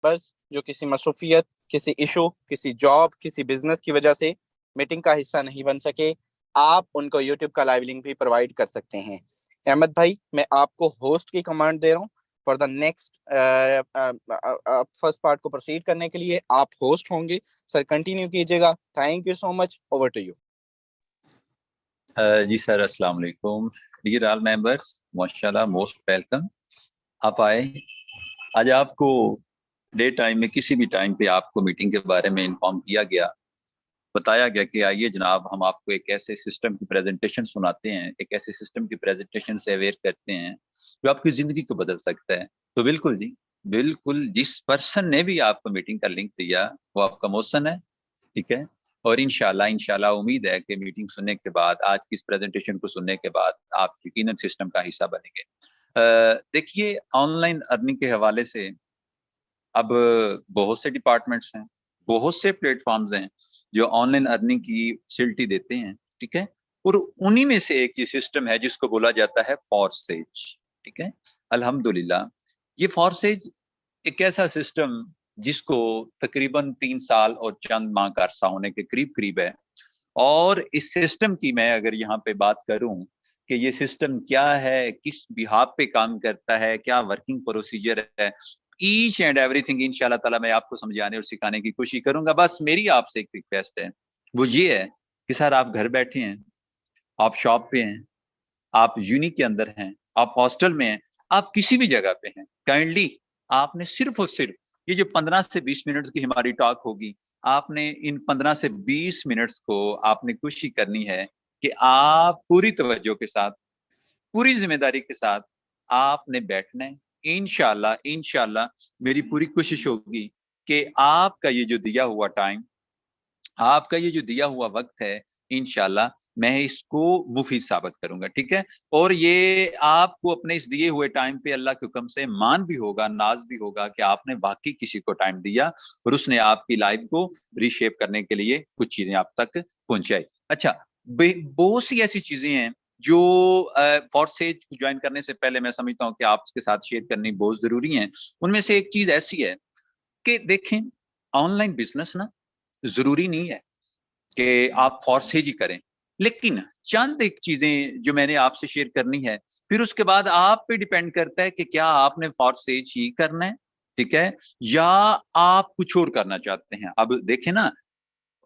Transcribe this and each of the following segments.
बस जो किसी मसरूफियत, किसी इशू, किसी जॉब, किसी बिजनेस की वजह से मीटिंग का हिस्सा नहीं बन सके, आप उनको यूट्यूब का लाइव लिंक भी प्रोवाइड कर सकते हैं। अहमद भाई, मैं आपको होस्ट की कमांड दे रहा हूँ for the next first part को प्रोसीड करने के लिए। आप होस्ट होंगे सर, कंटिन्यू कीजिएगा। Thank you so much, over to you. जी सर, अस्सलाम वालेकुम डियर ऑल मेंबर्स, माशाल्लाह मोस्ट वेलकम। आप आए। आज आपको डे टाइम में किसी भी टाइम पे आपको मीटिंग के बारे में इन्फॉर्म किया गया, बताया गया कि आइए जनाब हम आपको एक ऐसे सिस्टम की प्रेजेंटेशन सुनाते हैं, एक ऐसे सिस्टम की प्रेजेंटेशन से अवेयर करते हैं जो आपकी ज़िंदगी को बदल सकता है। तो बिल्कुल जी, बिल्कुल जिस पर्सन ने भी आपको मीटिंग का लिंक दिया वो आपका मोहसन है, ठीक है। और इंशाल्लाह इंशाल्लाह उम्मीद है कि मीटिंग सुनने के बाद, आज की इस प्रेजेंटेशन को सुनने के बाद आप यकीनन सिस्टम का हिस्सा बनेंगे। देखिए, ऑनलाइन अर्निंग के हवाले से अब बहुत से डिपार्टमेंट्स हैं, बहुत से प्लेटफॉर्म्स हैं जो ऑनलाइन अर्निंग की फैसिलिटी देते हैं, ठीक है। और उन्हीं में से एक ये सिस्टम है जिसको बोला जाता है फॉरसेज, ठीक है। अल्हम्दुलिल्लाह, ये फॉरसेज एक ऐसा सिस्टम जिसको तकरीबन 3 साल और चंद माह का अरसा होने के करीब करीब है। और इस सिस्टम की मैं अगर यहाँ पे बात करूं कि ये सिस्टम क्या है, किस बिहाफ पे काम करता है, क्या वर्किंग प्रोसीजर है, ईच एंड एवरीथिंग इंशाल्लाह ताला मैं आपको समझाने और सिखाने की कोशिश करूंगा। बस मेरी आपसे एक रिक्वेस्ट है, वो ये है कि सर आप घर बैठे हैं, आप शॉप पे हैं, आप यूनि के अंदर हैं, आप हॉस्टल में हैं, आप किसी भी जगह पे हैं, काइंडली आपने सिर्फ और सिर्फ ये जो 15 से 20 मिनट्स की हमारी टॉक होगी, आपने इन 15 से 20 मिनट्स को आपने कोशिश करनी है कि आप पूरी तवज्जो के साथ, पूरी जिम्मेदारी के साथ आपने बैठना है। इंशाल्लाह इंशाल्लाह मेरी पूरी कोशिश होगी कि आपका ये जो दिया हुआ टाइम, आपका ये जो दिया हुआ वक्त है, इंशाल्लाह मैं इसको मुफीद साबित करूंगा, ठीक है। और ये आपको अपने इस दिए हुए टाइम पे अल्लाह के हुक्म से मान भी होगा, नाज भी होगा कि आपने वाकई किसी को टाइम दिया और उसने आपकी लाइफ को रीशेप करने के लिए कुछ चीजें आप तक पहुंचाई। अच्छा, बहुत सी ऐसी चीजें हैं जो फॉरसेज ज्वाइन करने से पहले मैं समझता हूँ कि आपके साथ शेयर करनी बहुत जरूरी है। उनमें से एक चीज ऐसी है कि देखें, ऑनलाइन बिजनेस ना जरूरी नहीं है कि आप फॉरसेज ही करें, लेकिन चंद एक चीजें जो मैंने आपसे शेयर करनी है, फिर उसके बाद आप पे डिपेंड करता है कि क्या आपने फॉरसेज ही करना है, ठीक है, या आप कुछ और करना चाहते हैं। अब देखें ना,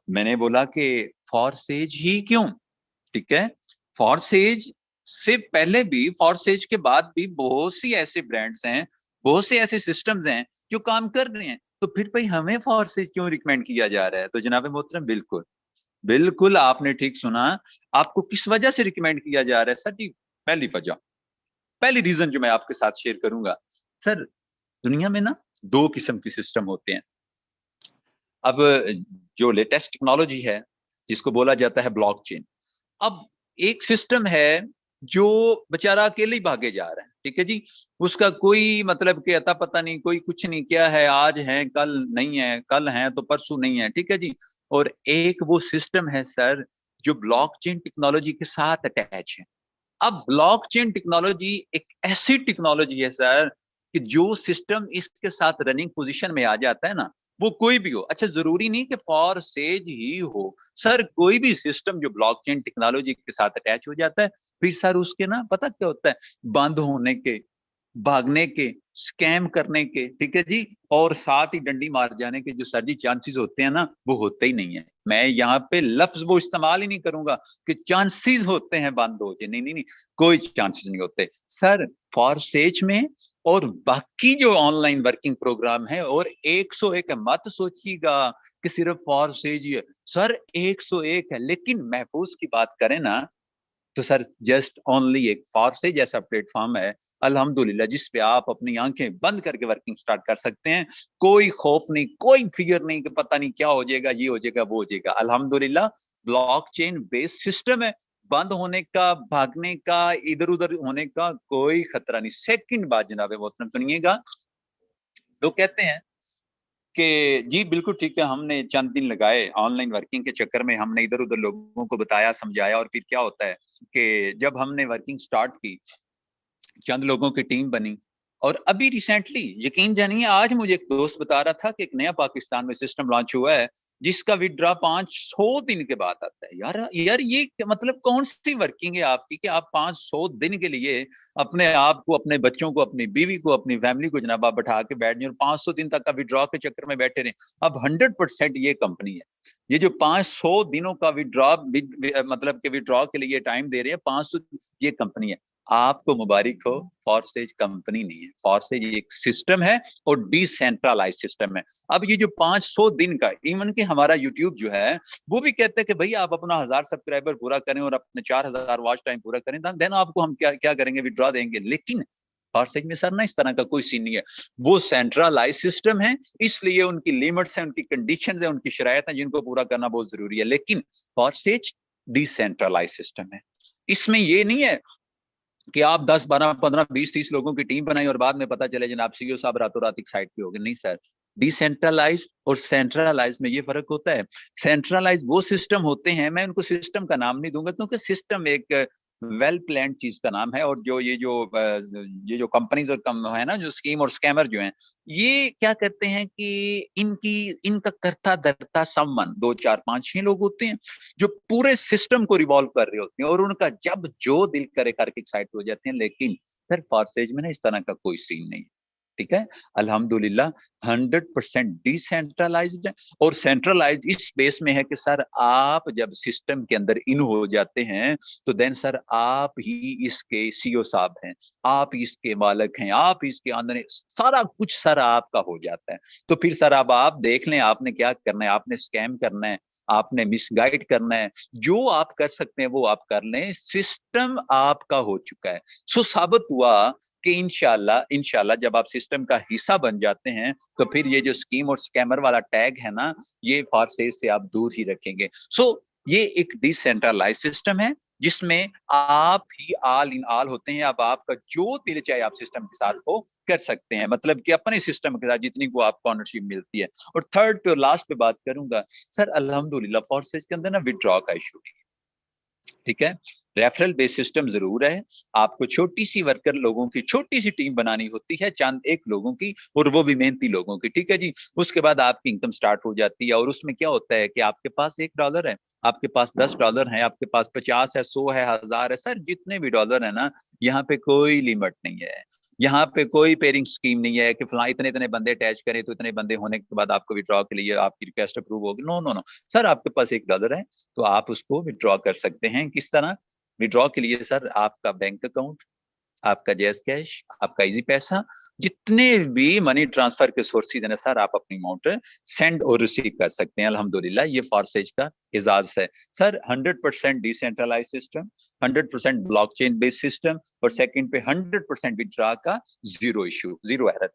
मैंने बोला कि फॉरसेज ही क्यों, ठीक है। फॉरसेज से पहले भी, फॉरसेज के बाद भी बहुत सी ऐसे ब्रांड्स हैं, बहुत से ऐसे सिस्टम्स हैं जो काम कर रहे हैं। तो फिर भाई हमें फॉरसेज क्यों रिकमेंड किया जा रहा है? तो जनाब मोहतरम, बिल्कुल बिल्कुल आपने ठीक सुना। आपको किस वजह से रिकमेंड किया जा रहा है सर जी? पहली वजह, पहली रीजन जो मैं आपके साथ शेयर करूंगा, सर दुनिया में ना दो किस्म के सिस्टम होते हैं। अब जो लेटेस्ट टेक्नोलॉजी है जिसको बोला जाता है ब्लॉकचेन, अब एक सिस्टम है जो बेचारा अकेले ही भागे जा रहा है, ठीक है जी। उसका कोई मतलब कि अता पता नहीं, कोई कुछ नहीं, क्या है आज है कल नहीं है, कल है तो परसों नहीं है, ठीक है जी। और एक वो सिस्टम है सर जो ब्लॉकचेन टेक्नोलॉजी के साथ अटैच है। अब ब्लॉकचेन टेक्नोलॉजी एक ऐसी टेक्नोलॉजी है सर कि जो सिस्टम इसके साथ रनिंग पोजीशन में आ जाता है ना, वो कोई भी हो, अच्छा जरूरी नहीं कि फॉर सेज ही हो सर, कोई भी सिस्टम जो ब्लॉकचेन टेक्नोलॉजी के साथ अटैच हो जाता है, फिर सर उसके ना पता क्या होता है, बंद होने के, भागने के, स्कैम करने के, ठीक है जी, और साथ ही डंडी मार जाने के जो सर जी चांसेस होते हैं ना, वो होते ही नहीं है। मैं यहाँ पे लफ्ज वो इस्तेमाल ही नहीं करूंगा कि चांसेस होते हैं बंद हो जाए, नहीं नहीं नहीं, कोई चांसेस नहीं होते सर फॉरसेज में। और बाकी जो ऑनलाइन वर्किंग प्रोग्राम है, और 101 मत सोचिएगा कि सिर्फ फॉरसेज ही है सर, 101 है, लेकिन महफूज की बात करें ना तो सर जस्ट ओनली एक फॉरसेज जैसा प्लेटफॉर्म है अल्हम्दुलिल्लाह, जिस पे आप अपनी आंखें बंद करके वर्किंग स्टार्ट कर सकते हैं। कोई खौफ नहीं, कोई फिक्र नहीं कि पता नहीं क्या हो जाएगा, ये हो जाएगा, वो हो जाएगा। अल्हम्दुलिल्लाह ब्लॉकचेन बेस्ड सिस्टम है, बंद होने का, भागने का, इधर उधर होने का कोई खतरा नहीं। सेकंड बात जनाब मोहतरम सुनिएगा, लोग कहते हैं कि जी बिल्कुल ठीक है, हमने चंद दिन लगाए ऑनलाइन वर्किंग के चक्कर में, हमने इधर उधर लोगों को बताया समझाया, और फिर क्या होता है कि जब हमने वर्किंग स्टार्ट की, चंद लोगों की टीम बनी, और अभी रिसेंटली, यकीन जानिए, आज मुझे एक दोस्त बता रहा था कि एक नया पाकिस्तान में सिस्टम लॉन्च हुआ है जिसका विड्रॉ 500 दिन के बाद आता है। यार यार ये मतलब कौन सी वर्किंग है आपकी कि आप 500 दिन के लिए अपने आप को, अपने बच्चों को, अपनी बीवी को, अपनी फैमिली को जनाब आप बैठा के बैठ जाए और 500 दिन तक का विड्रॉ के चक्कर में बैठे रहे। अब 100% ये कंपनी है, ये जो 500 दिनों का विड्रॉ मतलब के विड्रॉ के लिए टाइम दे रहे हैं 500, ये कंपनी है। आपको मुबारक हो, फॉरसेज कंपनी नहीं है, फॉरसेज एक सिस्टम है और डिसेंट्रलाइज सिस्टम है। अब ये जो 500 दिन का, इवन कि हमारा यूट्यूब जो है वो भी कहते हैं कि भाई आप अपना 1000 सब्सक्राइबर पूरा करें और अपने 4000 वॉच टाइम पूरा करें, देन आपको हम क्या क्या करेंगे, विड्रॉ देंगे। लेकिन फॉरसेज में सर ना इस तरह का कोई सीन नहीं है, वो सेंट्रलाइज सिस्टम है, इसलिए उनकी लिमिट्स हैं, उनकी कंडीशंस हैं, उनकी शरायत हैं जिनको पूरा करना बहुत जरूरी है। लेकिन फॉरसेज डिसेंट्रलाइज सिस्टम है, इसमें ये नहीं है कि आप 10 12 15 20 30 लोगों की टीम बनाई और बाद में पता चले जनाब सीईओ साहब रातों रात एक साइड पे हो गए। नहीं सर, डिसेंट्रलाइज और सेंट्रलाइज में ये फर्क होता है। सेंट्रलाइज वो सिस्टम होते हैं, मैं उनको सिस्टम का नाम नहीं दूंगा क्योंकि सिस्टम एक वेल प्लान चीज का नाम है, और जो ये जो कंपनीज और है ना, जो स्कीम और स्कैमर जो हैं, ये क्या करते हैं कि इनका करता धरता समवन 2 4 5 6 लोग होते हैं जो पूरे सिस्टम को रिवॉल्व कर रहे होते हैं और उनका जब जो दिल करे करके एक्साइट हो जाते हैं। लेकिन सर फॉरसेज में ना इस तरह का कोई सीन नहीं है, ठीक है, अल्हम्दुलिल्लाह 100% डिसेंट्रलाइज्ड है। और सेंट्रलाइज इस बेस में है कि सर आप जब सिस्टम के अंदर इन हो जाते हैं तो देन सर आप ही इसके सीईओ साहब हैं, आप इसके मालिक हैं, आप इसके अंदर सारा कुछ सर आपका हो जाता है। तो फिर सर अब आप देख लें आपने क्या करना है, आपने स्कैम करना है, आपने मिसगाइड करना है, जो आप कर सकते हैं वो आप कर लें, सिस्टम आपका हो चुका है। सो साबित हुआ कि इंशाल्लाह जब आप सिस्टम का हिस्सा बन जाते हैं तो फिर ये जो स्कीम और स्कैमर वाला टैग है ना, ये फॉरसेज से आप दूर ही रखेंगे। सो ये एक डिसेंट्रलाइज सिस्टम है जिसमें आप ही ऑल इन ऑल होते हैं। अब आपका जो दिल चाहे आप सिस्टम के साथ हो कर सकते हैं, मतलब कि अपने सिस्टम के साथ जितनी को आपको ऑनरशिप मिलती है। और थर्ड पे और लास्ट पे बात करूंगा, सर अल्हम्दुलिल्लाह फॉरसेज के अंदर ना विड्रॉ का इशू नहीं है, ठीक है, रेफरल बेस्ड सिस्टम जरूर है। आपको छोटी सी वर्कर लोगों की छोटी सी टीम बनानी होती है, चंद एक लोगों की, और वो भी मेहनती लोगों की, ठीक है जी। उसके बाद आपकी इनकम स्टार्ट हो जाती है और उसमें क्या होता है कि आपके पास $1 है, आपके पास $10 है, आपके पास 50 है, 100 है, 1000 है, सर जितने भी डॉलर है ना, यहाँ पे कोई लिमिट नहीं है। यहाँ पे कोई पेयरिंग स्कीम नहीं है कि फला इतने इतने बंदे अटैच करें तो इतने बंदे होने के बाद आपको विड्रॉ के लिए आपकी रिक्वेस्ट अप्रूव होगी। नो नो नो सर, आपके पास $1 है तो आप उसको विड्रॉ कर सकते हैं। किस तरह विड्रॉ के लिए सर, आपका बैंक अकाउंट, आपका जैज कैश, आपका इजी पैसा, जितने भी मनी ट्रांसफर के सोर्सेज हैं सर, आप अपनी अमाउंट सेंड और रिसीव कर सकते हैं। अल्हम्दुलिल्लाह ये फॉरसेज का एजाज है sir. 100% decentralize system, 100% blockchain based system, और सेकंड पे 100% विड्रॉ का जीरो इशू, जीरो एरर।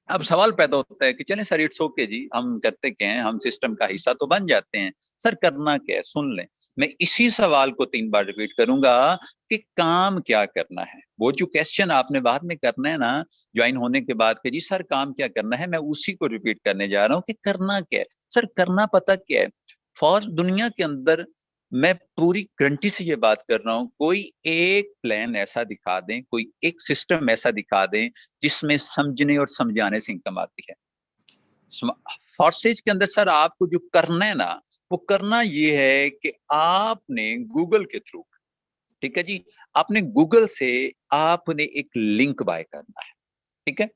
अब सवाल पैदा होता है कि चलें सर, इट्स ओके जी, हम करते क्या हैं, हम सिस्टम का हिस्सा तो बन जाते हैं, सर करना क्या है, सुन लें। मैं इसी सवाल को 3 बार रिपीट करूंगा कि काम क्या करना है। वो जो क्वेश्चन आपने बाद में करना है ना ज्वाइन होने के बाद कि जी सर काम क्या करना है, मैं उसी को रिपीट करने जा रहा हूँ कि करना क्या है। सर करना पता क्या है, फॉर दुनिया के अंदर मैं पूरी गारंटी से ये बात कर रहा हूं, कोई एक प्लान ऐसा दिखा दें, कोई एक सिस्टम ऐसा दिखा दें जिसमें समझने और समझाने से इनकम आती है। फॉरसेज के अंदर सर आपको जो करना है ना, वो करना ये है कि आपने गूगल के थ्रू, ठीक है जी, आपने गूगल से आपने एक लिंक बाय करना है, ठीक है।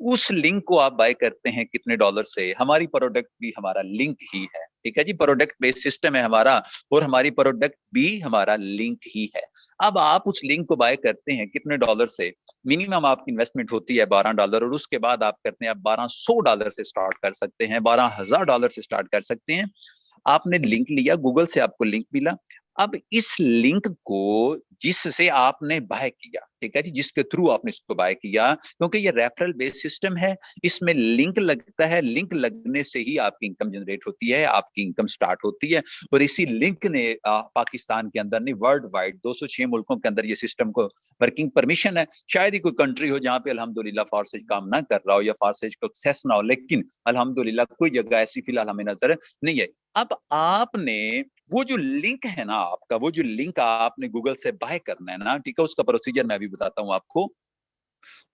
उस लिंक को आप बाय करते हैं कितने डॉलर से, हमारी प्रोडक्ट भी हमारा लिंक ही है, ठीक है जी, प्रोडक्ट बेस्ड सिस्टम है हमारा, और हमारी प्रोडक्ट भी हमारा लिंक ही है। अब आप उस लिंक को बाय करते हैं कितने डॉलर से, मिनिमम आपकी इन्वेस्टमेंट होती है $12, और उसके बाद आप करते हैं, आप $1200 से स्टार्ट कर सकते हैं, $12,000 से स्टार्ट कर सकते हैं। आपने लिंक लिया गूगल से, आपको लिंक मिला। अब इस लिंक को जिससे आपने बाय किया, ठीक है जी, जिसके थ्रू आपने इसको बाय किया, क्योंकि ये रेफरल बेस्ड सिस्टम है, इसमें लिंक लगता है, लिंक लगने से ही आपकी इनकम जनरेट होती है, आपकी इनकम स्टार्ट होती है। और इसी लिंक ने पाकिस्तान के अंदर नहीं, वर्ल्ड वाइड 206 मुल्कों के अंदर ये सिस्टम को वर्किंग परमिशन है। शायद ही कोई कंट्री हो जहां पे अल्हम्दुलिल्लाह फॉरसेज काम ना कर रहा हो या फॉरसेज को एक्सेस ना हो, लेकिन अल्हम्दुलिल्लाह कोई जगह ऐसी फिलहाल हमें नजर नहीं है। अब आपने वो जो लिंक है ना आपका, वो जो लिंक आपने गूगल से बाय करना है ना, ठीक है, उसका प्रोसीजर मैं भी बताता हूं आपको।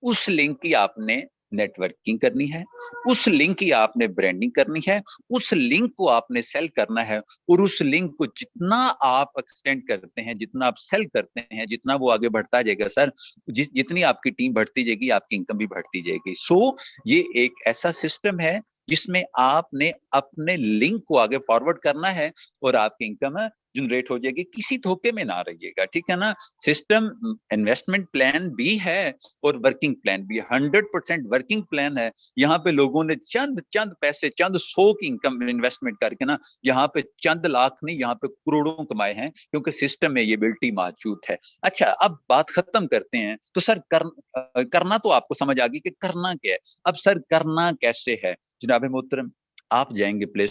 उस लिंक की आपने नेटवर्किंग करनी है, उस लिंक की आपने ब्रांडिंग करनी है, उस लिंक को आपने सेल करना है, और उस लिंक को जितना आप एक्सटेंड करते हैं, जितना आप सेल करते हैं, जितना वो आगे बढ़ता जाएगा सर, जितनी आपकी टीम बढ़ती जाएगी, आपकी इनकम भी बढ़ती जाएगी। सो ये एक ऐसा सिस्टम है जिसमें आपने अपने लिंक को आगे फॉरवर्ड करना है और आपकी इनकम जनरेट हो जाएगी। किसी धोखे में ना रहिएगा, ठीक है ना। सिस्टम इन्वेस्टमेंट प्लान भी है और वर्किंग प्लान भी है, 100% वर्किंग प्लान है। यहाँ पे लोगों ने चंद पैसे, चंद 100 की इनकम इन्वेस्टमेंट करके ना, यहाँ पे चंद लाख नहीं, यहाँ पे करोड़ों कमाए हैं, क्योंकि सिस्टम में ये एबिलिटी मौजूद है। अच्छा, अब बात खत्म करते हैं। तो सर करना तो आपको समझ आ गई कि करना क्या है। अब सर करना कैसे है जनाब मोहतरम, आप जाएंगे प्ले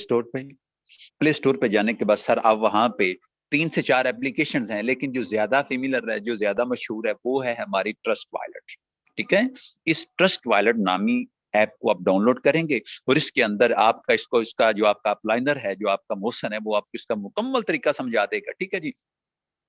स्टोर पे जाने के बाद सर आप वहां पे 3 से 4 एप्लीकेशन हैं, लेकिन जो ज्यादा फेमिलर है, जो ज्यादा मशहूर है, वो है हमारी ट्रस्ट वॉलेट। ठीक है, इस ट्रस्ट वॉलेट नामी ऐप को आप डाउनलोड करेंगे और इसके अंदर आपका इसका जो आपका अपलाइनर है, जो आपका मोशन है, वो आपको इसका मुकम्मल तरीका समझा देगा। ठीक है जी।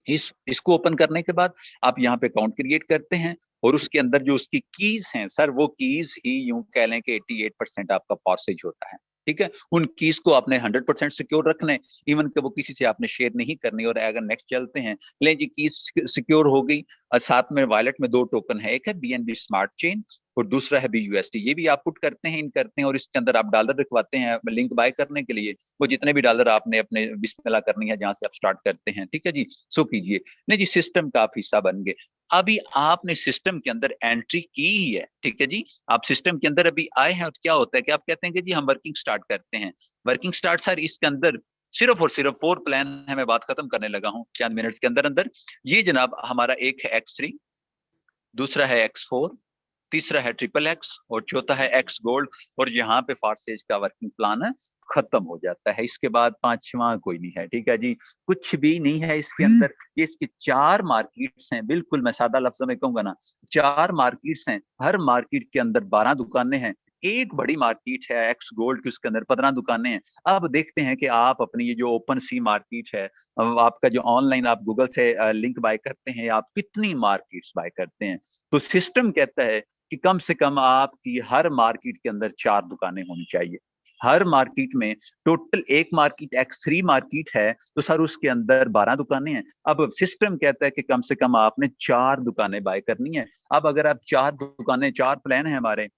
इसको ओपन करने के बाद आप यहाँ पे अकाउंट क्रिएट करते हैं और उसके अंदर जो उसकी कीज हैं सर, वो कीज ही यूं कह लें कि 88% आपका फॉर्सेज होता है। ठीक है, उन कीज को आपने 100% सिक्योर रखने, इवन कि वो किसी से आपने शेयर नहीं करनी। और अगर नेक्स्ट चलते हैं, ले जी कीज सिक्योर हो गई, साथ में वॉलेट में 2 टोकन है, एक है BNB स्मार्ट चेन और दूसरा है BUSD। ये भी आप पुट करते हैं, इन करते हैं, और इसके अंदर आप डॉलर रखवाते हैं लिंक बाय करने के लिए। वो जितने भी डॉलर आपने अपने बिस्मिल्लाह करनी है जहां से आप स्टार्ट करते हैं, ठीक है जी, सो कीजिए। नहीं जी, सिस्टम का आप हिस्सा बन गए। अभी आपने सिस्टम के अंदर एंट्री की ही है, ठीक है जी, आप सिस्टम के अंदर अभी आए हैं। और क्या होता है कि आप कहते हैं कि जी हम वर्किंग स्टार्ट करते हैं। वर्किंग स्टार्ट सर, इसके अंदर सिर्फ और सिर्फ 4 प्लान है। मैं बात खत्म करने लगा हूं चंद मिनट्स के अंदर अंदर। ये जनाब हमारा एक है X3, दूसरा है X4, तीसरा है XXX और चौथा है X गोल्ड। और यहाँ पे फारसेज का वर्किंग प्लान है, खत्म हो जाता है। इसके बाद पांचवा कोई नहीं है, ठीक है जी, कुछ भी नहीं है इसके अंदर। ये इसके 4 मार्केट्स हैं, बिल्कुल मैं सादा लफ्जों में कहूंगा ना, 4 मार्केट्स हैं। हर मार्केट के अंदर 12 दुकानें हैं। एक बड़ी मार्केट है X गोल्ड की, उसके अंदर 15 दुकानें हैं। अब देखते हैं कि आप अपनी ये जो ओपन सी मार्केट है, आपका जो ऑनलाइन आप गूगल से लिंक बाय करते हैं, आप कितनी मार्केट्स बाय करते हैं। तो सिस्टम कहता है कि कम से कम आपकी हर मार्केट के अंदर 4 दुकानें होनी चाहिए। हर मार्केट में टोटल एक मार्केट X3 मार्केट है, तो सर उसके अंदर 12 दुकानें हैं। अब सिस्टम कहता है कि कम से कम आपने 4 दुकानें बाय करनी है। अब अगर आप 4 दुकानें, 4 प्लान है हमारे,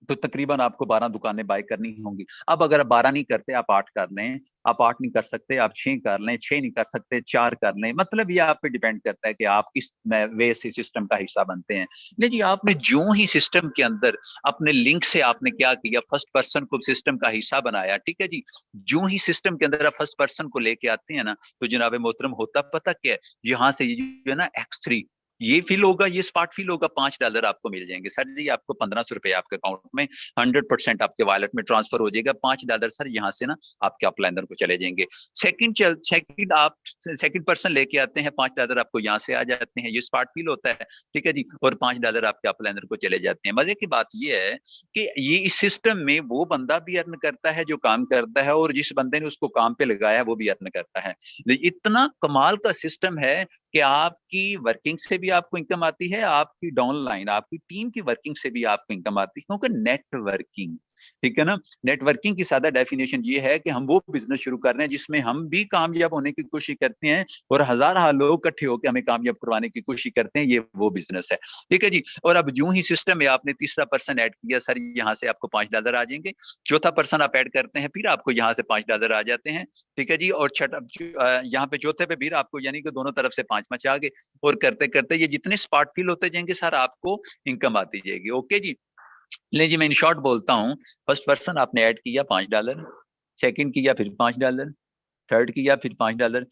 तो तकरीबन आपको 12 दुकानें बाय करनी होंगी। अब अगर आप 12 नहीं करते, आप 8 कर लें, आप 8 नहीं कर सकते, आप 6 कर लें, 6 नहीं कर सकते, 4 कर लें। मतलब ये आप पे डिपेंड करता है कि आप किस वे से सिस्टम का हिस्सा बनते हैं। नहीं जी, आपने जो ही सिस्टम के अंदर अपने लिंक से आपने क्या किया, फर्स्ट पर्सन को सिस्टम का हिस्सा बनाया, ठीक है जी। जो ही सिस्टम के अंदर आप फर्स्ट पर्सन को लेके आते हैं ना, तो जनाब मोहतरम होता पता क्या है, यहाँ से ये जो है ना X3, ये फिल होगा, ये स्पॉट फिल होगा, $5 आपको मिल जाएंगे। सर जी आपको 1500 रुपए आपके अकाउंट में 100% आपके वॉलेट में ट्रांसफर हो जाएगा। $5 सर यहाँ से ना आपके अपलाइनर को चले जाएंगे। सेकंड आप सेकंड पर्सन लेके आते हैं, $5 आपको यहाँ से आ जाते हैं, ये स्पॉट फिल होता है, ठीक है जी, और $5 आपके अपलाइनर को चले जाते हैं। मजे की बात ये है कि ये इस सिस्टम में वो बंदा भी अर्न करता है जो काम करता है, और जिस बंदे ने उसको काम पे लगाया है वो भी अर्न करता है। इतना कमाल का सिस्टम है कि आपकी वर्किंग से भी आपको इनकम आती है, आपकी डाउनलाइन आपकी टीम की वर्किंग से भी आपको इनकम आती है, क्योंकि नेटवर्किंग, ठीक है ना। नेटवर्किंग की सादा डेफिनेशन ये है कि हम वो बिजनेस शुरू कर रहे हैं जिसमें हम भी कामयाब होने की कोशिश करते हैं और हजार लोग इकट्ठे होकर हमें कामयाब करवाने की कोशिश करते हैं, ये वो बिजनेस है, ठीक है जी। और अब यूं ही सिस्टम में आपने तीसरा पर्सन ऐड किया, सर यहाँ से आपको $5 आ जाएंगे। चौथा पर्सन आप ऐड करते हैं, फिर आपको यहाँ से $5 आ जाते हैं, ठीक है जी। और छठा यहाँ पे चौथे पे फिर आपको, यानी कि दोनों तरफ से 5 आ गए। और करते करते ये जितने स्पॉट फिल होते जाएंगे सर, आपको इनकम आती जाएगी। ओके जी, ले जी मैं इन शॉर्ट बोलता हूँ। फर्स्ट पर्सन आपने ऐड किया $5, सेकंड किया फिर $5, थर्ड किया फिर $5,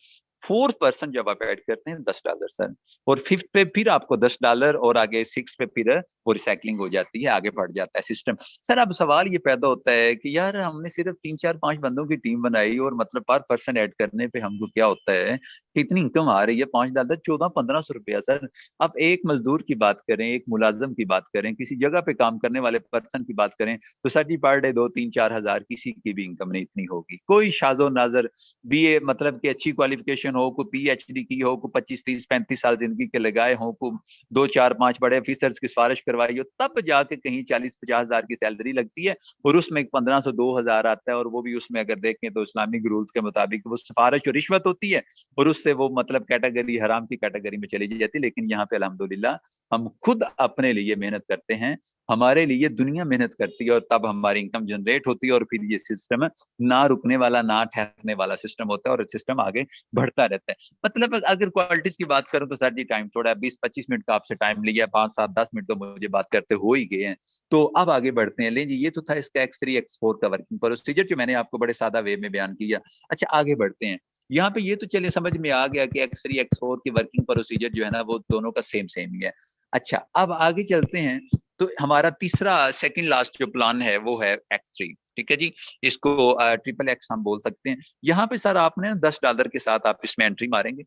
फोर्थ पर्सन जब आप ऐड करते हैं $10 सर, और फिफ्थ पे फिर आपको $10, और आगे सिक्स पे फिर वो रिसाइकलिंग हो जाती है, आगे बढ़ जाता है सिस्टम। सर अब सवाल ये पैदा होता है कि यार हमने सिर्फ 3 4 5 बंदों की टीम बनाई और मतलब पर पर्सन ऐड करने पे हमको क्या होता है कि इतनी इनकम आ रही है, $5 1400-1500 सर। अब एक मजदूर की बात करें, एक मुलाजम की बात करें, किसी जगह पे काम करने वाले पर्सन की बात करें, तो सर जी पर डे 2 3 4 हजार किसी की भी इनकम नहीं इतनी होगी। कोई शाजो नाजर BA मतलब कि अच्छी क्वालिफिकेशन ग्रेजुएशन हो, कोई PhD की हो, कोई 25-30-35 साल जिंदगी के लगाए हो, को 2-4-5 बड़े ऑफिसर्स की सिफारिश करवाई हो, तब जाके कहीं 40-50 हजार की सैलरी लगती है, और उसमें 1500-2000 आता है, और वो भी उसमें अगर देखें तो इस्लामिक रूल्स के मुताबिक वो सिफारिश और रिश्वत होती है, और उससे वो मतलब कैटेगरी हराम की कैटेगरी में चली जाती है। लेकिन यहाँ पे अल्हम्दुलिल्लाह हम खुद अपने लिए मेहनत करते हैं, हमारे लिए दुनिया मेहनत करती है, और तब हमारी इनकम जनरेट होती है, और फिर ये सिस्टम ना रुकने वाला ना ठहरने वाला सिस्टम होता है, और सिस्टम आगे बढ़ता रहता है। मतलब अगर क्वालिटीज की बात करूं तो सर जी टाइम थोड़ा 20-25 मिनट का आपसे टाइम लिया, 5-7-10 मिनट तो मुझे बात करते हो ही गए हैं। तो अब आगे बढ़ते हैं। ले जी, ये तो था इसका X3 X4 का वर्किंग प्रोसीजर जो मैंने आपको बड़े सादा वे में बयान किया। अच्छा, आगे बढ़ते हैं। यहाँ पे ये तो चलिए समझ में आ गया कि X3 X4 की वर्किंग प्रोसीजर जो है ना वो दोनों का सेम सेम ही है। अच्छा, अब आगे चलते हैं। तो हमारा तीसरा सेकंड लास्ट जो प्लान है वो है X3, ठीक है जी। इसको XXX हम बोल सकते हैं। यहाँ पे सर आपने $10 के साथ आप इसमें एंट्री मारेंगे,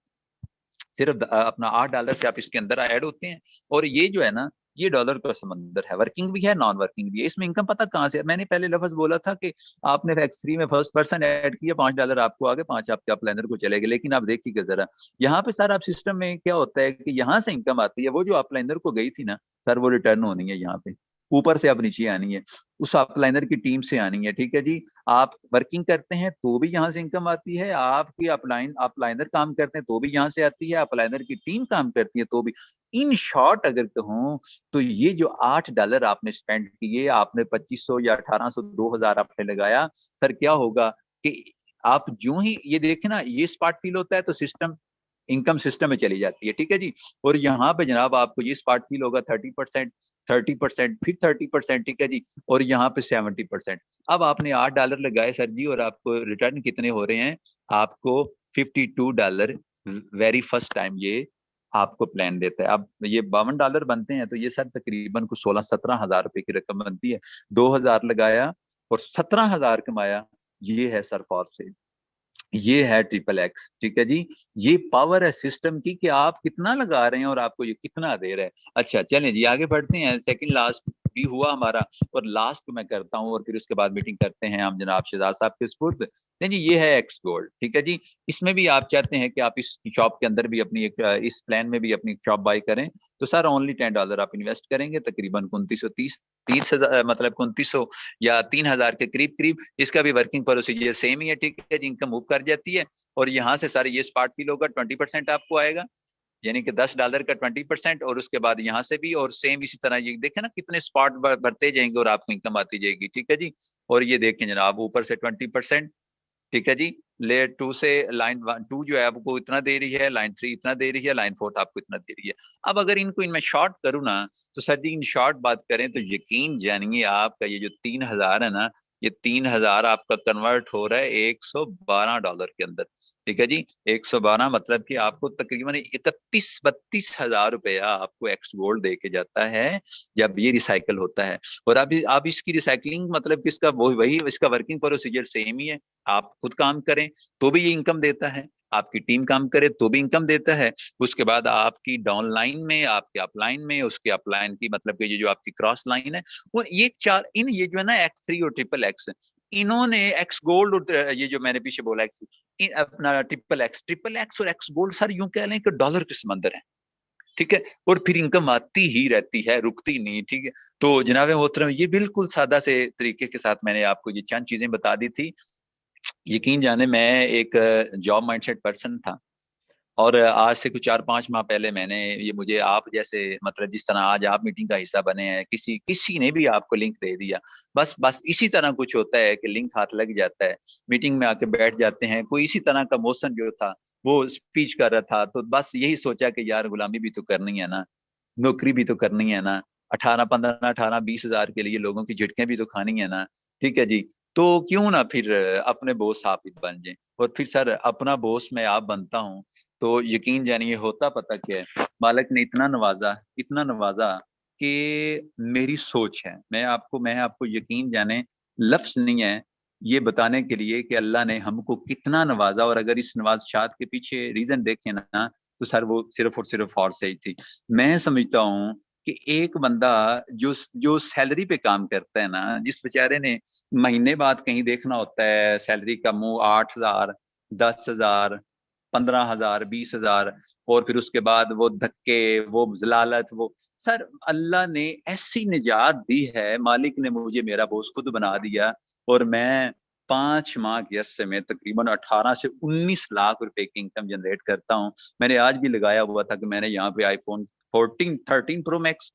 सिर्फ अपना $8 से आप इसके अंदर ऐड होते हैं। और ये जो है ना, ये डॉलर का समंदर है, वर्किंग भी है नॉन वर्किंग भी है। इसमें इनकम पता कहाँ से? मैंने पहले लफ्ज बोला था कि आपने X3 में फर्स्ट पर्सन ऐड किया, $5 आपको आगे, 5 आपके अपलाइनर को चले गए। लेकिन आप देखिएगा जरा, यहाँ पे सर आप सिस्टम में क्या होता है कि यहाँ से इनकम आती है, वो जो अपलाइनर को गई थी ना सर, वो रिटर्न होनी है यहाँ पे, ऊपर से अब नीचे आनी है, उस अपलाइनर की टीम से आनी है, ठीक है जी। आप वर्किंग करते हैं तो भी यहाँ से इनकम आती है, आपकी अपलाइनर काम करते हैं तो भी यहाँ से आती है, अपलाइनर की टीम काम करती है तो भी। इन शॉर्ट अगर कहूँ तो ये जो $8 आपने स्पेंड किए, आपने 2500 या 1800 2000 आपने लगाया, सर क्या होगा कि आप जो ही ये देखें ना, ये स्पार्ट फील होता है तो सिस्टम इनकम सिस्टम में चली जाती है, ठीक है जी। और यहाँ पे जनाब आपको ये स्पार्ट फील होगा 30%, 30%, फिर 30%, ठीक है जी। और यहाँ पे 70%। अब आपने $8 लगाए सर जी, और आपको रिटर्न कितने हो रहे हैं? आपको $52 वेरी फर्स्ट टाइम ये आपको प्लान देता है। अब ये $52 बनते हैं तो ये सर तकरीबन कुछ 16-17 हजार रुपए की रकम बनती है। 2000 लगाया और 17 हजार कमाया, ये है सर फॉर सेल, ये है XXX, ठीक है जी। ये पावर है सिस्टम की कि आप कितना लगा रहे हैं और आपको ये कितना दे रहा है। अच्छा चलें जी, आगे बढ़ते हैं। सेकंड लास्ट भी हुआ हमारा, और लास्ट मैं करता हूं, और फिर उसके बाद मीटिंग करते हैं हम जनाब शहजाद साहब के सुपुर्द। नहीं जी, ये है X गोल्ड, ठीक है जी। इसमें भी आप चाहते हैं कि आप इस शॉप के अंदर भी अपनी एक, इस प्लान में भी अपनी शॉप बाय करें, तो सर ओनली $10 आप इन्वेस्ट करेंगे, तकरीबन 2930 मतलब 2900 या 3000 के करीब करीब। इसका भी वर्किंग प्रोसीजर सेम ही है, ठीक है जी। इनकम मूव कर जाती है, और यहाँ से सारे ये स्पार्ट फील होगा, 20% आपको आएगा, यानी कि $10 का 20%, और उसके बाद यहाँ से भी, और सेम इसी तरह ये देखें ना कितने स्पॉट भरते जाएंगे और आपको इनकम आती जाएगी, ठीक है जी। और ये देखें जनाब, ऊपर से 20%, ठीक है जी। लेयर 2 से लाइन 2 जो है आपको इतना दे रही है, लाइन 3 इतना दे रही है, लाइन 4 आपको इतना दे रही है। अब अगर इनको इनमें शॉर्ट करूँ ना, तो सर जी इन शॉर्ट बात करें तो यकीन जानिए आपका ये जो 3000 है ना, ये 3000 आपका कन्वर्ट हो रहा है $112 के अंदर, ठीक है जी। 112 मतलब कि आपको तकरीबन 31-32 हजार रुपया आपको एक्स गोल्ड दे के जाता है जब ये रिसाइकल होता है। और अब इसकी रिसाइकलिंग मतलब कि इसका वही इसका वर्किंग प्रोसीजर सेम ही है। आप खुद काम करें तो भी ये इनकम देता है, आपकी टीम काम करे तो भी इनकम देता है। उसके बाद आपकी डाउन लाइन में, आपके अपलाइन में, उसके अपलाइन की मतलब कि ये जो आपकी क्रॉस लाइन है, वो ये चार इन ये जो है ना X3 और XXX, इन्होंने एक्स गोल्ड और ये जो मैंने पीछे बोला अपना XXX और एक्स गोल्ड सर यूं कह लें कि डॉलर के समंदर है, ठीक है। और फिर इनकम आती ही रहती है, रुकती नहीं, ठीक है। तो जनाब मोहतरम, ये बिल्कुल सादा से तरीके के साथ मैंने आपको ये चंद चीजें बता दी थी। यकीन जाने मैं एक जॉब माइंडसेट पर्सन था, और आज से कुछ 4-5 माह पहले मैंने ये, मुझे आप जैसे मतलब जिस तरह आज आप मीटिंग का हिस्सा बने हैं, किसी किसी ने भी आपको लिंक दे दिया, बस इसी तरह कुछ होता है कि लिंक हाथ लग जाता है, मीटिंग में आके बैठ जाते हैं। कोई इसी तरह का मौसम जो था, वो स्पीच कर रहा था, तो बस यही सोचा कि यार गुलामी भी तो करनी है ना, नौकरी भी तो करनी है ना, 18-15-18-20 हजार के लिए लोगों की झटकें भी तो खानी है ना, ठीक है जी। तो क्यों ना फिर अपने बॉस आप ही बन जाए। और फिर सर अपना बॉस मैं आप बनता हूँ, तो यकीन जानिए होता पता क्या है, मालिक ने इतना नवाजा कि मेरी सोच है, मैं आपको यकीन जाने लफ्ज नहीं है ये बताने के लिए कि अल्लाह ने हमको कितना नवाजा। और अगर इस नवाज़शात के पीछे रीजन देखें ना, तो सर वो सिर्फ और सिर्फ और से ही थी। मैं समझता हूँ कि एक बंदा जो जो सैलरी पे काम करता है ना, जिस बेचारे ने महीने बाद कहीं देखना होता है सैलरी का मुंह 8 हजार, 10 हजार, 15,000 20,000, और फिर उसके बाद वो धक्के, वो जलालत, वो सर अल्लाह ने ऐसी निजात दी है, मालिक ने मुझे मेरा बॉस खुद बना दिया, और मैं 5 माह के अरसे में तकरीबन 18 से 19 लाख रुपए की इनकम जनरेट करता हूँ। मैंने आज भी लगाया हुआ था कि मैंने यहाँ पे आईफोन 13 प्रो मैक्स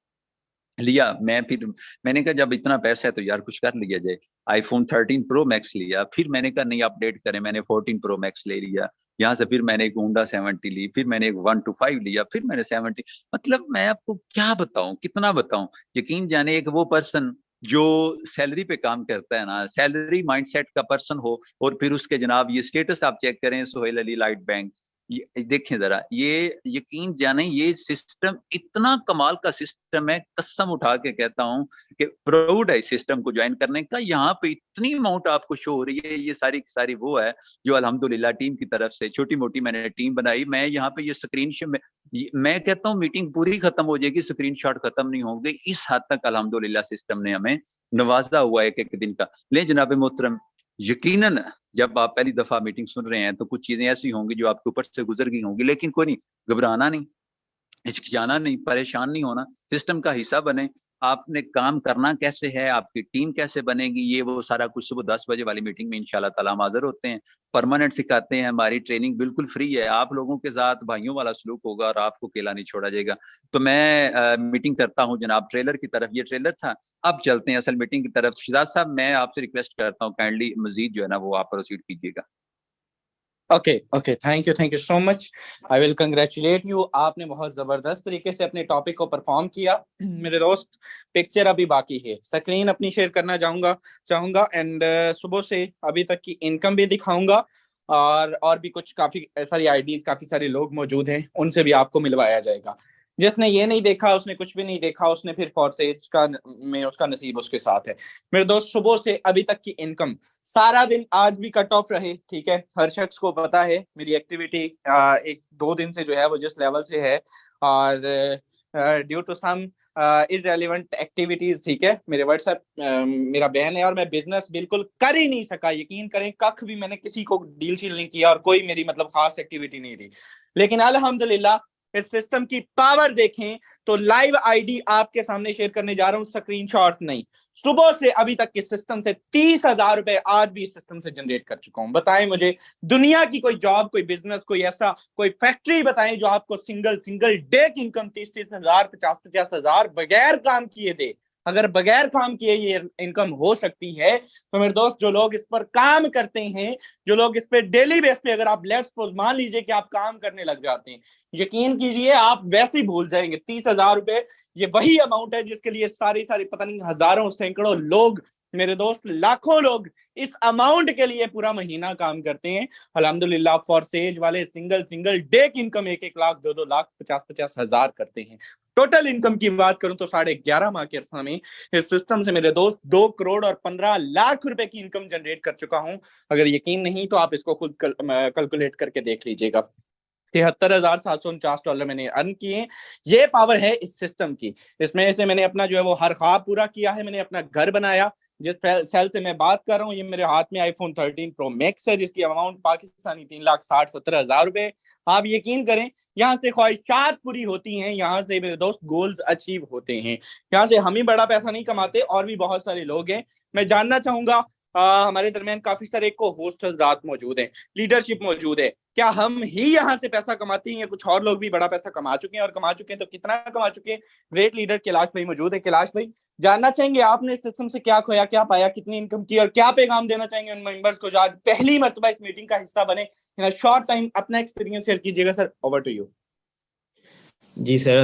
लिया। मैंने कहा जब इतना पैसा है तो यार कुछ कर लिया जाए। आईफोन 13 प्रो मैक्स लिया, फिर मैंने कहा नहीं अपडेट करें, मैंने 14 प्रो मैक्स ले लिया। यहाँ से फिर मैंने एक होंडा 70 ली, फिर मैंने एक 125 लिया, फिर मैंने 70। मतलब मैं आपको क्या बताऊं, कितना बताऊं। यकीन जाने एक वो पर्सन जो सैलरी पे काम करता है ना, सैलरी माइंडसेट का पर्सन हो, और फिर उसके जनाब ये स्टेटस आप चेक करें, सोहेल अली लाइट बैंक, ये देखें जरा, ये यकीन जाने ये सिस्टम इतना कमाल का सिस्टम है, कसम उठा के कहता हूं कि प्राउड है इस सिस्टम को ज्वाइन करने का। यहाँ पे इतनी अमाउंट आपको शो हो रही है, ये सारी सारी वो है जो अल्हम्दुलिल्लाह टीम की तरफ से छोटी मोटी मैंने टीम बनाई। मैं यहाँ पे ये स्क्रीनशॉट में मैं कहता हूँ मीटिंग पूरी खत्म हो जाएगी, स्क्रीनशॉट खत्म नहीं होंगे, इस हद तक अल्हम्दुलिल्लाह सिस्टम ने हमें नवाजा हुआ है एक दिन का। ले जनाब मोहतरम, यकीनन जब आप पहली दफा मीटिंग सुन रहे हैं तो कुछ चीजें ऐसी होंगी जो आपके ऊपर से गुजर गई होंगी, लेकिन कोई नहीं, घबराना नहीं, हिचकिचाना नहीं, परेशान नहीं होना, सिस्टम का हिस्सा बने। आपने काम करना कैसे है, आपकी टीम कैसे बनेगी, ये वो सारा कुछ सुबह 10 बजे वाली मीटिंग में इंशाल्लाह ताला हम हाजिर होते हैं। परमानेंट सिखाते हैं, हमारी ट्रेनिंग बिल्कुल फ्री है, आप लोगों के साथ भाइयों वाला सलूक होगा और आपको अकेला नहीं छोड़ा जाएगा। तो मैं मीटिंग करता हूँ जनाब ट्रेलर की तरफ, ये ट्रेलर था, अब चलते हैं असल मीटिंग की तरफ। शिजाद साहब मैं आपसे रिक्वेस्ट करता हूँ काइंडली मजीद जो है ना वो आप प्रोसीड कीजिएगा। Okay, thank you so much. I will congratulate you. आपने बहुत जबरदस्त तरीके से अपने टॉपिक को परफॉर्म किया। मेरे दोस्त, पिक्चर अभी बाकी है, स्क्रीन अपनी शेयर करना चाहूंगा एंड सुबह से अभी तक की इनकम भी दिखाऊंगा, और भी कुछ काफी सारी आईडीज, काफी सारे लोग मौजूद हैं, उनसे भी आपको मिलवाया जाएगा। जिसने ये नहीं देखा उसने कुछ भी नहीं देखा, उसने फिर फॉरसेज का में उसका नसीब उसके साथ है। मेरे दोस्त, सुबह से अभी तक की इनकम, सारा दिन आज भी कट ऑफ रहे, ठीक है, हर शख्स को पता है मेरी एक्टिविटी 1-2 दिन से जो है वो जिस लेवल से है, और due to some irrelevant activities, ठीक है, मेरे व्हाट्सएप मेरा बैन है और मैं बिजनेस बिल्कुल कर ही नहीं सका। यकीन करें, कख भी मैंने किसी को डील शील नहीं किया और कोई मेरी मतलब खास एक्टिविटी नहीं थी। लेकिन अल्हम्दुलिल्लाह इस सिस्टम की पावर देखें तो लाइव आईडी आपके सामने शेयर करने जा रहा हूं, स्क्रीनशॉट्स नहीं। सुबह से अभी तक इस सिस्टम से 30,000 रुपए आज भी इस सिस्टम से जनरेट कर चुका हूं। बताएं मुझे दुनिया की कोई जॉब, कोई बिजनेस, कोई ऐसा कोई फैक्ट्री बताएं जो आपको सिंगल डे की इनकम 30,000 50,000 बगैर काम किए दे। अगर बगैर काम किए ये इनकम हो सकती है तो मेरे दोस्त, जो लोग इस पर काम करते हैं, जो लोग इस पे डेली बेस पे, अगर आप लेट्स सपोज मान लीजिए कि आप काम करने लग जाते हैं, यकीन कीजिए आप वैसे ही भूल जाएंगे। 30,000 रुपए ये वही अमाउंट है जिसके लिए सारी पता नहीं हजारों सैकड़ों लोग, मेरे दोस्त लाखों लोग इस अमाउंट के लिए पूरा महीना काम करते हैं। अल्हम्दुलिल्लाह फॉरसेज वाले सिंगल डे की इनकम 1-1 लाख 2-2 लाख 50-50 हजार करते हैं। टोटल इनकम की बात करूं तो 11.5 माह के अरसा में इस सिस्टम से मेरे दोस्त 2 करोड़ और 15 लाख रुपए की इनकम जनरेट कर चुका हूं। अगर यकीन नहीं तो आप इसको खुद कैलकुलेट करके देख लीजिएगा। $73,749 मैंने अर्न किए। ये पावर है इस सिस्टम की। इसमें से मैंने अपना जो है वो हर ख्वाब पूरा किया है। मैंने अपना घर बनाया। जिस सेल से मैं बात कर रहा हूँ, ये मेरे हाथ में आईफोन 13 प्रो मैक्स है, जिसकी अमाउंट पाकिस्तानी 3,60,70,000 रुपए। आप यकीन करें, यहाँ से ख्वाहिशात पूरी होती हैं, यहाँ से मेरे दोस्त गोल्स अचीव होते हैं। यहाँ से हम ही बड़ा पैसा नहीं कमाते, और भी बहुत सारे लोग हैं। मैं जानना चाहूंगा, हमारे दरमियान काफी सारे को होस्ट हजरात मौजूद हैं, लीडरशिप मौजूद है, क्या हम ही यहाँ से पैसा कमाते हैं या कुछ और लोग भी बड़ा पैसा कमा चुके हैं, और कमा चुके हैं तो कितना कमा चुके हैं? ग्रेट लीडर कैलाश भाई मौजूद है। कैलाश भाई, जानना चाहेंगे आपने इस सिस्टम से क्या खोया, क्या पाया, कितनी इनकम की, और क्या पैगाम देना चाहेंगे उन मेंबर्स को जो आज पहली मर्तबा इस मीटिंग का हिस्सा बने? इन शॉर्ट टाइम अपना एक्सपीरियंस शेयर कीजिएगा सर। Over to you. जी सर,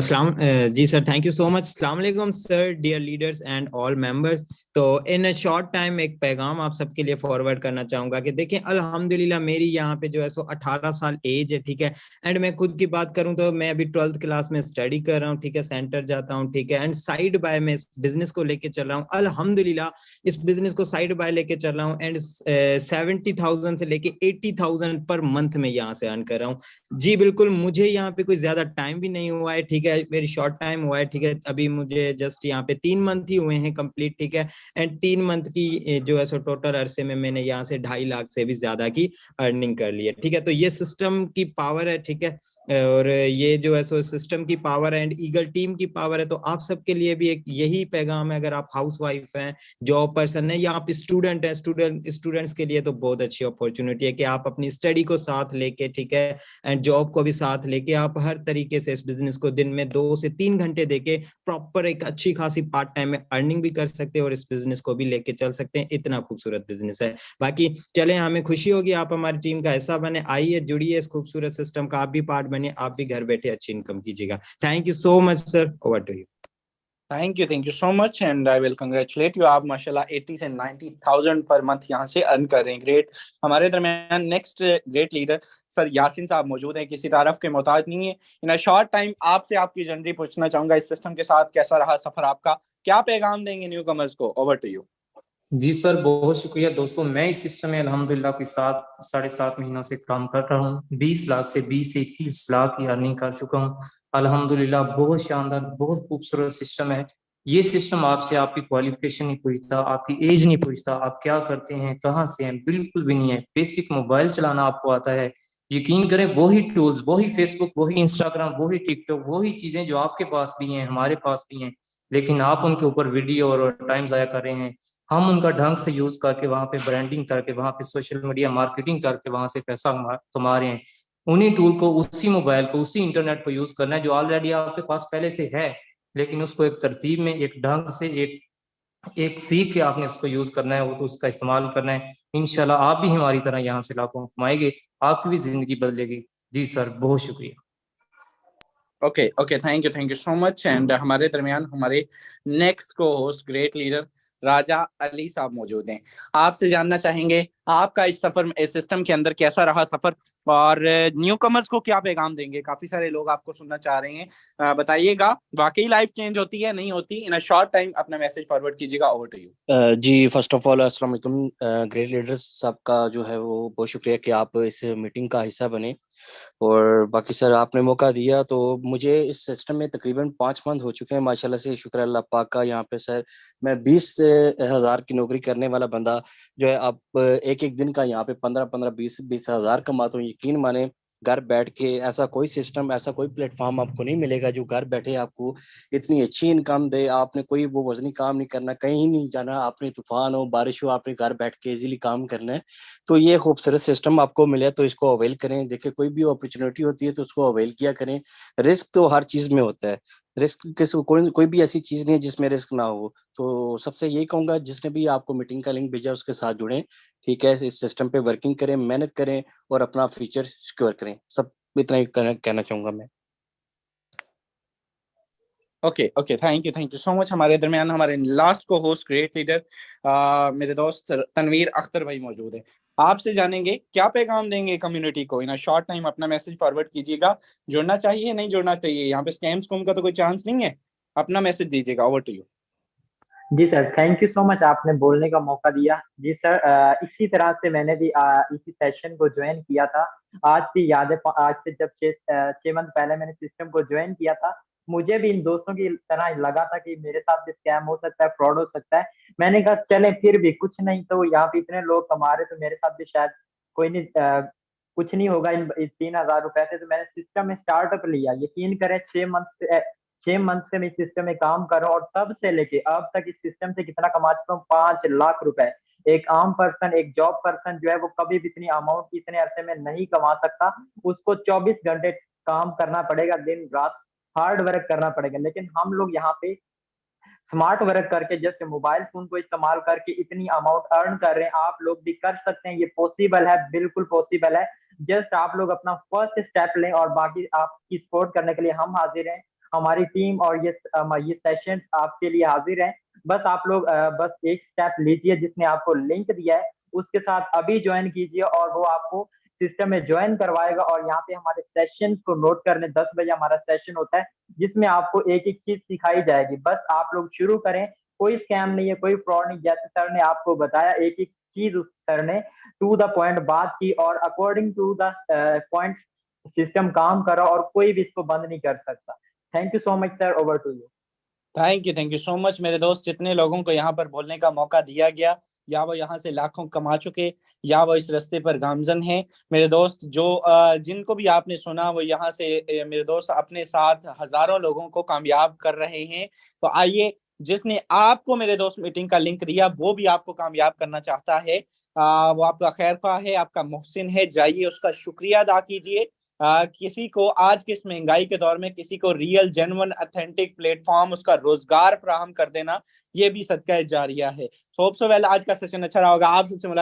जी sir, thank you so much. अस्सलाम वालेकुम sir, dear leaders and all members. तो इन अ शॉर्ट टाइम एक पैगाम आप सबके लिए फॉरवर्ड करना चाहूंगा कि देखिए अल्हम्दुलिल्लाह मेरी यहाँ पे जो है सो 18 साल एज है, ठीक है। एंड मैं खुद की बात करूँ तो मैं अभी 12th क्लास में स्टडी कर रहा हूँ, ठीक है, सेंटर जाता हूँ, ठीक है। एंड साइड बाय मैं इस बिजनेस को लेके चल रहा हूँ। अल्हम्दुलिल्लाह इस बिजनेस को साइड बाय लेके चल रहा हूँ एंड 70,000 से लेके 80,000 पर मंथ में यहाँ से अर्न कर रहा हूँ। जी बिल्कुल, मुझे यहाँ पे कोई ज्यादा टाइम भी नहीं हुआ है, ठीक है, मेरी शॉर्ट टाइम हुआ है, ठीक है। अभी मुझे जस्ट यहाँ पे 3 मंथ ही हुए हैं कंप्लीट, ठीक है। एंड 3 मंथ की जो है सो टोटल अरसे में मैंने यहाँ से 2.5 लाख से भी ज्यादा की अर्निंग कर ली है। ठीक है, तो ये सिस्टम की पावर है। ठीक है, और ये जो है सो सिस्टम की पावर एंड ईगल टीम की पावर है। तो आप सबके लिए भी एक यही पैगाम है, अगर आप हाउसवाइफ हैं, जॉब पर्सन है, या आप स्टूडेंट हैं, स्टूडेंट्स के लिए तो बहुत अच्छी अपॉर्चुनिटी है कि आप अपनी स्टडी को साथ लेके, ठीक है, एंड जॉब को भी साथ लेके आप हर तरीके से इस बिजनेस को दिन में 2 से 3 घंटे देके प्रॉपर एक अच्छी खासी पार्ट टाइम में अर्निंग भी कर सकते हैं और इस बिजनेस को भी लेके चल सकते हैं। इतना खूबसूरत बिजनेस है। बाकी चले, हमें खुशी होगी आप हमारी टीम का हिस्सा बने, आइए जुड़िए इस खूबसूरत सिस्टम का, आप भी पार्ट बनिए, आप भी घर बैठे अच्छी इनकम कीजिएगा। Thank you so much sir, over to you. Thank you so much and I will congratulate you. आप माशाल्लाह 80 से 90,000 पर मंथ यहाँ से अर्न कर रहे हैं। ग्रेट। हमारे दरमियान next great leader sir Yasin साहब मौजूद हैं, किसी तारफ के मोहताज नहीं है। इन अ शॉर्ट टाइम आपसे आपकी जर्नी पूछना चाहूंगा, इस सिस्टम के साथ कैसा रहा सफर आपका, क्या पैगाम देंगे न्यू कमर्स को? Over to you. जी सर, बहुत शुक्रिया दोस्तों। मैं इस सिस्टम में अल्हम्दुलिल्लाह कोई 7 साढ़े 7 महीनों से काम कर रहा हूँ। 20 लाख से 20 से 21 लाख की अर्निंग कर चुका हूँ अल्हम्दुलिल्लाह। बहुत शानदार, बहुत खूबसूरत सिस्टम है। ये सिस्टम आपसे आपकी क्वालिफिकेशन नहीं पूछता, आपकी एज नहीं पूछता, आप क्या करते हैं, कहाँ से हैं, बिल्कुल भी नहीं है। बेसिक मोबाइल चलाना आपको आता है, यकीन करें वही टूल्स, वही फेसबुक, वही इंस्टाग्राम, वही टिकटॉक, वही चीजें जो आपके पास भी हैं, हमारे पास भी हैं, लेकिन आप उनके ऊपर वीडियो और टाइम जाया कर रहे हैं। हम उनका ढंग से यूज करके वहां पे ब्रांडिंग करके वहां पे सोशल मीडिया मार्केटिंग करके वहां से पैसा कमा रहे हैं। उन्हीं टूल को, उसी मोबाइल को, उसी इंटरनेट को यूज करना है जो ऑलरेडी आपके पास पहले से है, लेकिन उसको एक तरतीब में, एक ढंग से, एक एक सीख के आपने उसको यूज करना है, वो तो उसका इस्तेमाल करना है। इंशाल्लाह आप भी हमारी तरह यहाँ से लाखों कमाएंगे, आपकी भी जिंदगी बदलेगी। जी सर, बहुत शुक्रिया। Okay thank you so much and हमारे दरमियान हमारे नेक्स्ट को host great leader Raja Ali साहब मौजूद हैं। आपसे जानना चाहेंगे आपका इस सफर में, इस सिस्टम के अंदर कैसा रहा सफर, और न्यू कमर्स को क्या पैगाम देंगे? काफी सारे लोग आपको सुनना चाह रहे हैं, बताइएगा वाकई लाइफ चेंज होती है नहीं होती? इन अ शॉर्ट टाइम अपना मैसेज फॉरवर्ड कीजिएगा। Over to you. जी, फर्स्ट ऑफ ऑल अस्सलाम वालेकुम। ग्रेट लीडर्स साहब का जो है वो बहुत शुक्रिया कि आप इस मीटिंग का हिस्सा बने, और बाकी सर आपने मौका दिया। तो मुझे इस सिस्टम में तकरीबन 5 मंथ हो चुके हैं माशाल्लाह से, शुक्र अल्लाह पाक का। यहाँ पे सर मैं 20,000 की नौकरी करने वाला बंदा जो है आप एक एक दिन का यहाँ पे 15-15 20,000 कमाता हूँ। यकीन माने घर बैठ के ऐसा कोई सिस्टम, ऐसा कोई प्लेटफॉर्म आपको नहीं मिलेगा जो घर बैठे आपको इतनी अच्छी इनकम दे। आपने कोई वो वजनी काम नहीं करना, कहीं नहीं जाना, आपने तूफान हो बारिश हो, आपने घर बैठ के इजीली काम करना है। तो ये खूबसूरत सिस्टम आपको मिले तो इसको अवेल करें। देखिए कोई भी अपॉर्चुनिटी होती है तो उसको अवेल किया करें। रिस्क तो हर चीज में होता है, रिस्क किसी कोई भी ऐसी चीज नहीं है जिसमें रिस्क ना हो। तो सबसे यही कहूंगा जिसने भी आपको मीटिंग का लिंक भेजा उसके साथ जुड़ें, ठीक है, इस सिस्टम पे वर्किंग करें, मेहनत करें और अपना फ्यूचर सिक्योर करें। सब इतना ही कहना चाहूंगा मैं। Okay thank you so much. हमारे दरमियान हमारे लास्ट को होस्ट ग्रेट लीडर मेरे दोस्त तनवीर अख्तर भाई मौजूद है। आपसे जानेंगे क्या पैगाम देंगे कम्युनिटी को? इन अ शॉर्ट टाइम अपना मैसेज फॉरवर्ड कीजिएगा। जुड़ना चाहिए नहीं जुड़ना चाहिए, यहाँ पे स्कैम स्कूम का तो कोई चांस नहीं है। अपना मैसेज दीजिएगा। Over to you. जी sir, thank you so much, आपने बोलने का मौका दिया। जी सर, इसी तरह से मैंने भी इसी सेशन को ज्वाइन किया था। आज की यादें, आज से जब 6 मंथ पहले मैंने सिस्टम को ज्वाइन किया था, मुझे भी इन दोस्तों की तरह लगा था कि मेरे साथ भी स्कैम हो सकता है, फ्रॉड हो सकता है। मैंने कहा चले फिर भी कुछ नहीं, तो यहाँ पे इतने लोग कमा रहे तो मेरे साथ भी शायद कोई नहीं, कुछ नहीं होगा इन 3,000 रुपए से। तो मैंने सिस्टम में स्टार्टअप लिया। यकीन करें 6 मंथ से मैं इस सिस्टम में काम कर रहा हूँ और तब से लेके अब तक इस सिस्टम से कितना कमा चुका हूँ, 5 लाख रुपए। एक आम पर्सन, एक जॉब पर्सन जो है वो कभी भी इतनी अमाउंट इतने अरसे में नहीं कमा सकता। उसको 24 घंटे काम करना पड़ेगा, दिन रात हार्ड वर्क करना पड़ेगा। लेकिन हम लोग यहाँ पे स्मार्ट वर्क करके जस्ट मोबाइल फोन को इस्तेमाल करके इतनी अमाउंट अर्न कर रहे हैं। आप लोग भी कर सकते हैं, ये पॉसिबल है, बिल्कुल पॉसिबल है। जस्ट आप लोग अपना फर्स्ट स्टेप लें और बाकी आपकी सपोर्ट करने के लिए हम हाजिर हैं। हमारी टीम और ये सेशन आपके लिए हाजिर है। बस आप लोग बस एक स्टेप लीजिए, जिसने आपको लिंक दिया है उसके साथ अभी ज्वाइन कीजिए और वो आपको सिस्टम में ज्वाइन करवाएगा। और यहाँ पे हमारे सेशन को नोट करने, 10 बजे हमारा सेशन होता है जिसमें आपको एक एक चीज सिखाई जाएगी। बस आप लोग शुरू करें, कोई स्कैम नहीं है, कोई फ्रॉड नहीं। जैसे सर ने आपको बताया, एक एक चीज उस सर ने टू द पॉइंट बात की और according to the point system काम करा और कोई भी इसको बंद नहीं कर सकता। Thank you so much sir, over to you. Thank you so much मेरे दोस्त। जितने लोगों को यहाँ पर बोलने का मौका दिया गया, या वो यहाँ से लाखों कमा चुके या वो इस रास्ते पर गामजन हैं, मेरे दोस्त जो जिनको भी आपने सुना वो यहाँ से मेरे दोस्त अपने साथ हजारों लोगों को कामयाब कर रहे हैं। तो आइए, जिसने आपको मेरे दोस्त मीटिंग का लिंक दिया वो भी आपको कामयाब करना चाहता है, वो आपका खैर ख्वाह है, आपका मोहसिन है, जाइए उसका शुक्रिया अदा कीजिए। किसी को आज की इस महंगाई के दौर में किसी को रियल जेन्युइन ऑथेंटिक प्लेटफॉर्म उसका रोजगार फराहम कर देना, ये भी सदका जारिया है। सो होप सो वेल आज का सेशन अच्छा रहा होगा। आप सबसे मुलाकात